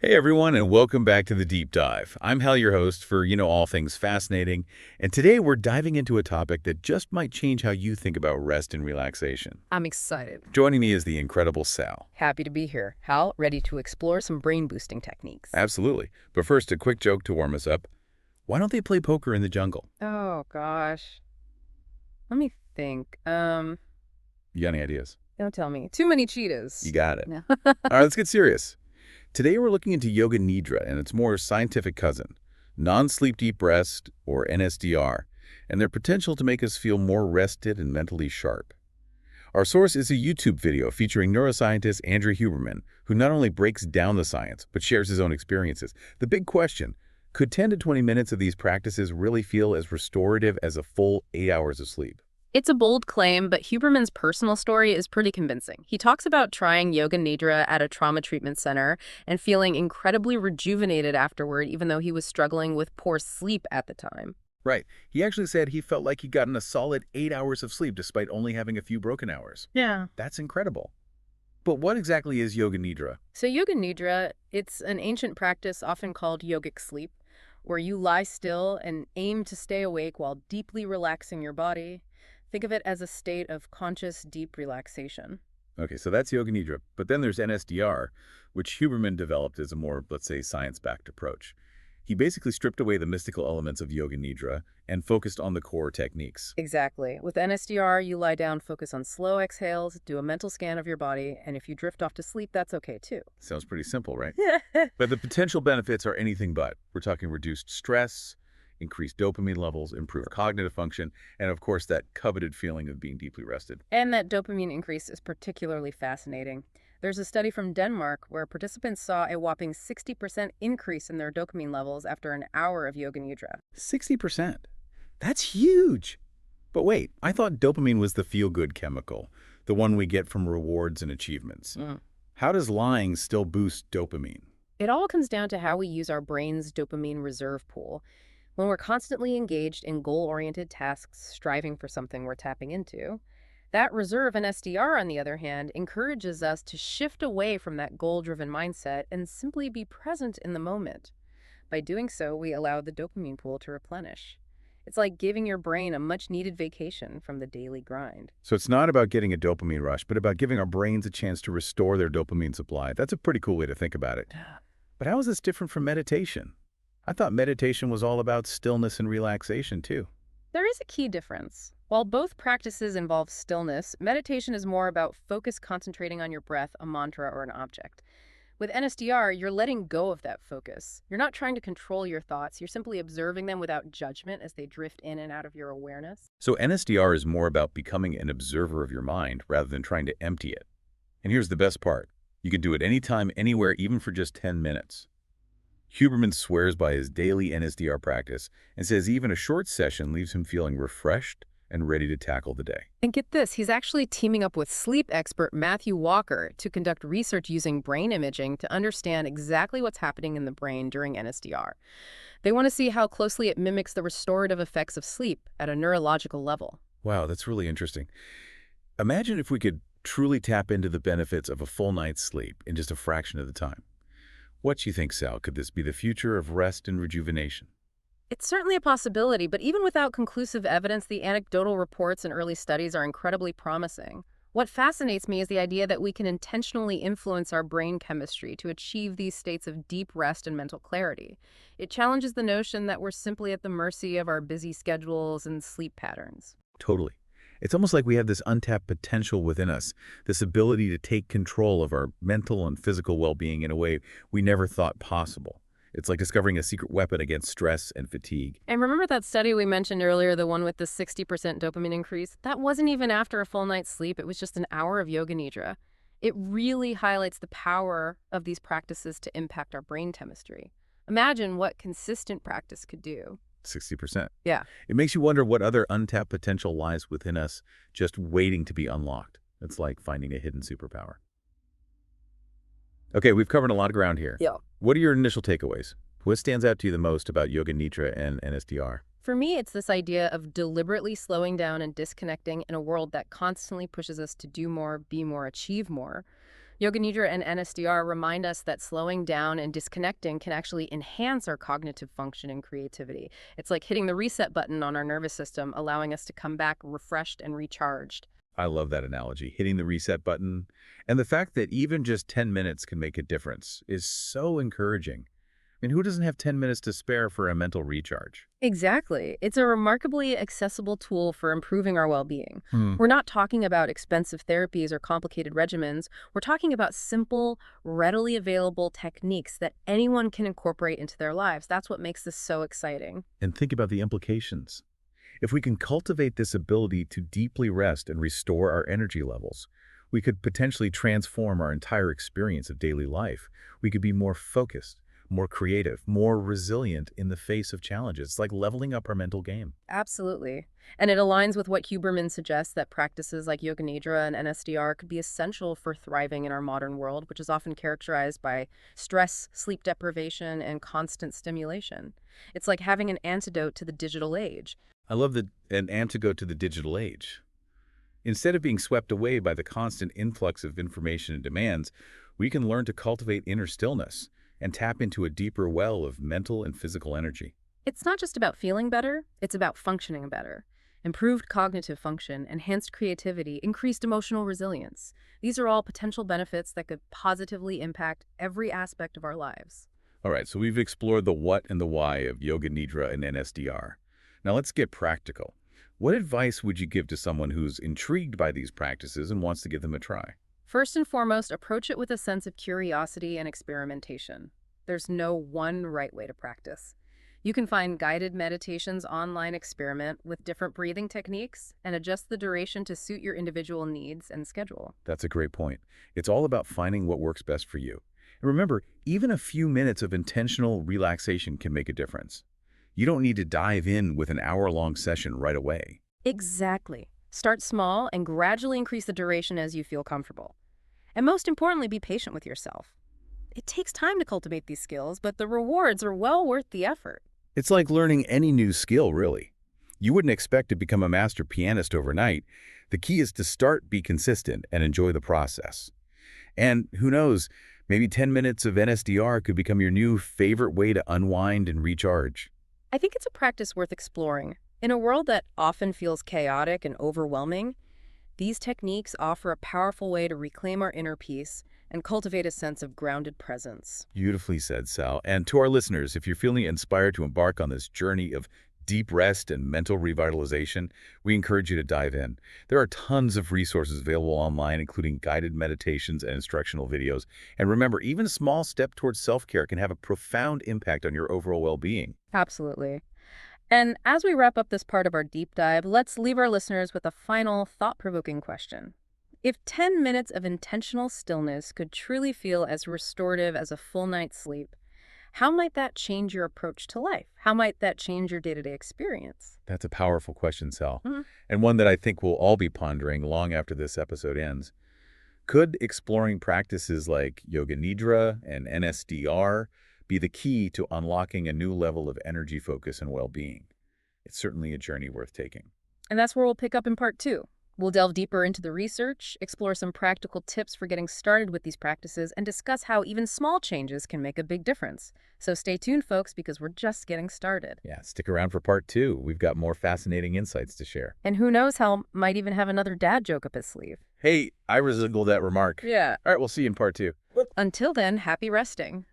Hey everyone, and welcome back to the Deep Dive. I'm Hal, your host for all things fascinating, and today we're diving into a topic that just might change how you think about rest and relaxation. I'm excited. Joining me is the incredible Sal. Happy to be here. Hal, ready to explore some brain-boosting techniques. Absolutely. But first, a quick joke to warm us up. Why don't they play poker in the jungle? Oh, gosh. Let me think. You got any ideas? Don't tell me. Too many cheetahs. You got it. No. All right, let's get serious. Today we're looking into Yoga Nidra and its more scientific cousin, non-sleep deep rest, or NSDR, and their potential to make us feel more rested and mentally sharp. Our source is a YouTube video featuring neuroscientist Andrew Huberman, who not only breaks down the science, but shares his own experiences. The big question, could 10 to 20 minutes of these practices really feel as restorative as a full 8 hours of sleep? It's a bold claim, but Huberman's personal story is pretty convincing. He talks about trying Yoga Nidra at a trauma treatment center and feeling incredibly rejuvenated afterward, even though he was struggling with poor sleep at the time. Right. He actually said he felt like he'd gotten a solid 8 hours of sleep despite only having a few broken hours. Yeah. That's incredible. But what exactly is Yoga Nidra? So Yoga Nidra, it's an ancient practice often called yogic sleep, where you lie still and aim to stay awake while deeply relaxing your body. Think of it as a state of conscious, deep relaxation. Okay, so that's Yoga Nidra. But then there's NSDR, which Huberman developed as a more, let's say, science-backed approach. He basically stripped away the mystical elements of Yoga Nidra and focused on the core techniques. Exactly. With NSDR, you lie down, focus on slow exhales, do a mental scan of your body, and if you drift off to sleep, that's okay too. Sounds pretty simple, right? But the potential benefits are anything but. We're talking reduced stress, increased dopamine levels, improved cognitive function, and of course that coveted feeling of being deeply rested. And that dopamine increase is particularly fascinating. There's a study from Denmark where participants saw a whopping 60% increase in their dopamine levels after an hour of Yoga Nidra. 60%. That's huge. But wait, I thought dopamine was the feel-good chemical, the one we get from rewards and achievements. How does lying still boost dopamine? It all comes down to how we use our brain's dopamine reserve pool. When we're constantly engaged in goal-oriented tasks, striving for something we're tapping into, that reserve in SDR, on the other hand, encourages us to shift away from that goal-driven mindset and simply be present in the moment. By doing so, we allow the dopamine pool to replenish. It's like giving your brain a much-needed vacation from the daily grind. So it's not about getting a dopamine rush, but about giving our brains a chance to restore their dopamine supply. That's a pretty cool way to think about it. But how is this different from meditation? I thought meditation was all about stillness and relaxation, too. There is a key difference. While both practices involve stillness, meditation is more about focus concentrating on your breath, a mantra, or an object. With NSDR, you're letting go of that focus. You're not trying to control your thoughts. You're simply observing them without judgment as they drift in and out of your awareness. So NSDR is more about becoming an observer of your mind rather than trying to empty it. And here's the best part. You can do it anytime, anywhere, even for just 10 minutes. Huberman swears by his daily NSDR practice and says even a short session leaves him feeling refreshed and ready to tackle the day. And get this, he's actually teaming up with sleep expert Matthew Walker to conduct research using brain imaging to understand exactly what's happening in the brain during NSDR. They want to see how closely it mimics the restorative effects of sleep at a neurological level. Wow, that's really interesting. Imagine if we could truly tap into the benefits of a full night's sleep in just a fraction of the time. What do you think, Sal? Could this be the future of rest and rejuvenation? It's certainly a possibility, but even without conclusive evidence, the anecdotal reports and early studies are incredibly promising. What fascinates me is the idea that we can intentionally influence our brain chemistry to achieve these states of deep rest and mental clarity. It challenges the notion that we're simply at the mercy of our busy schedules and sleep patterns. Totally. It's almost like we have this untapped potential within us, this ability to take control of our mental and physical well-being in a way we never thought possible. It's like discovering a secret weapon against stress and fatigue. And remember that study we mentioned earlier, the one with the 60% dopamine increase? That wasn't even after a full night's sleep. It was just an hour of Yoga Nidra. It really highlights the power of these practices to impact our brain chemistry. Imagine what consistent practice could do. 60%. Yeah. It makes you wonder what other untapped potential lies within us just waiting to be unlocked. It's like finding a hidden superpower. Okay, we've covered a lot of ground here. Yeah. What are your initial takeaways? What stands out to you the most about Yoga Nidra and NSDR? For me, it's this idea of deliberately slowing down and disconnecting in a world that constantly pushes us to do more, be more, achieve more. Yoga Nidra and NSDR remind us that slowing down and disconnecting can actually enhance our cognitive function and creativity. It's like hitting the reset button on our nervous system, allowing us to come back refreshed and recharged. I love that analogy, hitting the reset button. And the fact that even just 10 minutes can make a difference is so encouraging. I mean, who doesn't have 10 minutes to spare for a mental recharge? Exactly. It's a remarkably accessible tool for improving our well-being. Hmm. We're not talking about expensive therapies or complicated regimens. We're talking about simple, readily available techniques that anyone can incorporate into their lives. That's what makes this so exciting. And think about the implications. If we can cultivate this ability to deeply rest and restore our energy levels, we could potentially transform our entire experience of daily life. We could be more focused, more creative, more resilient in the face of challenges. It's like leveling up our mental game. Absolutely. And it aligns with what Huberman suggests that practices like Yoga Nidra and NSDR could be essential for thriving in our modern world, which is often characterized by stress, sleep deprivation, and constant stimulation. It's like having an antidote to the digital age. I love an antidote to the digital age. Instead of being swept away by the constant influx of information and demands, we can learn to cultivate inner stillness and tap into a deeper well of mental and physical energy. It's not just about feeling better, it's about functioning better. Improved cognitive function, enhanced creativity, increased emotional resilience. These are all potential benefits that could positively impact every aspect of our lives. All right, so we've explored the what and the why of Yoga Nidra and NSDR. Now let's get practical. What advice would you give to someone who's intrigued by these practices and wants to give them a try? First and foremost, approach it with a sense of curiosity and experimentation. There's no one right way to practice. You can find guided meditations online, experiment with different breathing techniques, and adjust the duration to suit your individual needs and schedule. That's a great point. It's all about finding what works best for you. And remember, even a few minutes of intentional relaxation can make a difference. You don't need to dive in with an hour-long session right away. Exactly. Start small and gradually increase the duration as you feel comfortable. And most importantly, be patient with yourself. It takes time to cultivate these skills, but the rewards are well worth the effort. It's like learning any new skill, really. You wouldn't expect to become a master pianist overnight. The key is to start, be consistent, and enjoy the process. And who knows, maybe 10 minutes of NSDR could become your new favorite way to unwind and recharge. I think it's a practice worth exploring. In a world that often feels chaotic and overwhelming, these techniques offer a powerful way to reclaim our inner peace and cultivate a sense of grounded presence. Beautifully said, Sal. And to our listeners, if you're feeling inspired to embark on this journey of deep rest and mental revitalization, we encourage you to dive in. There are tons of resources available online, including guided meditations and instructional videos. And remember, even a small step towards self-care can have a profound impact on your overall well-being. Absolutely. And as we wrap up this part of our deep dive, let's leave our listeners with a final thought-provoking question. If 10 minutes of intentional stillness could truly feel as restorative as a full night's sleep, how might that change your approach to life? How might that change your day-to-day experience? That's a powerful question, Sal, Mhm. and one that I think we'll all be pondering long after this episode ends. Could exploring practices like Yoga Nidra and NSDR be the key to unlocking a new level of energy focus and well-being? It's certainly a journey worth taking. And that's where we'll pick up in part 2. We'll delve deeper into the research, explore some practical tips for getting started with these practices, and discuss how even small changes can make a big difference. So stay tuned, folks, because we're just getting started. Yeah, stick around for part 2. We've got more fascinating insights to share. And who knows, Hal might even have another dad joke up his sleeve. Hey, I resemble that remark. Yeah. All right, we'll see you in part 2. Until then, happy resting.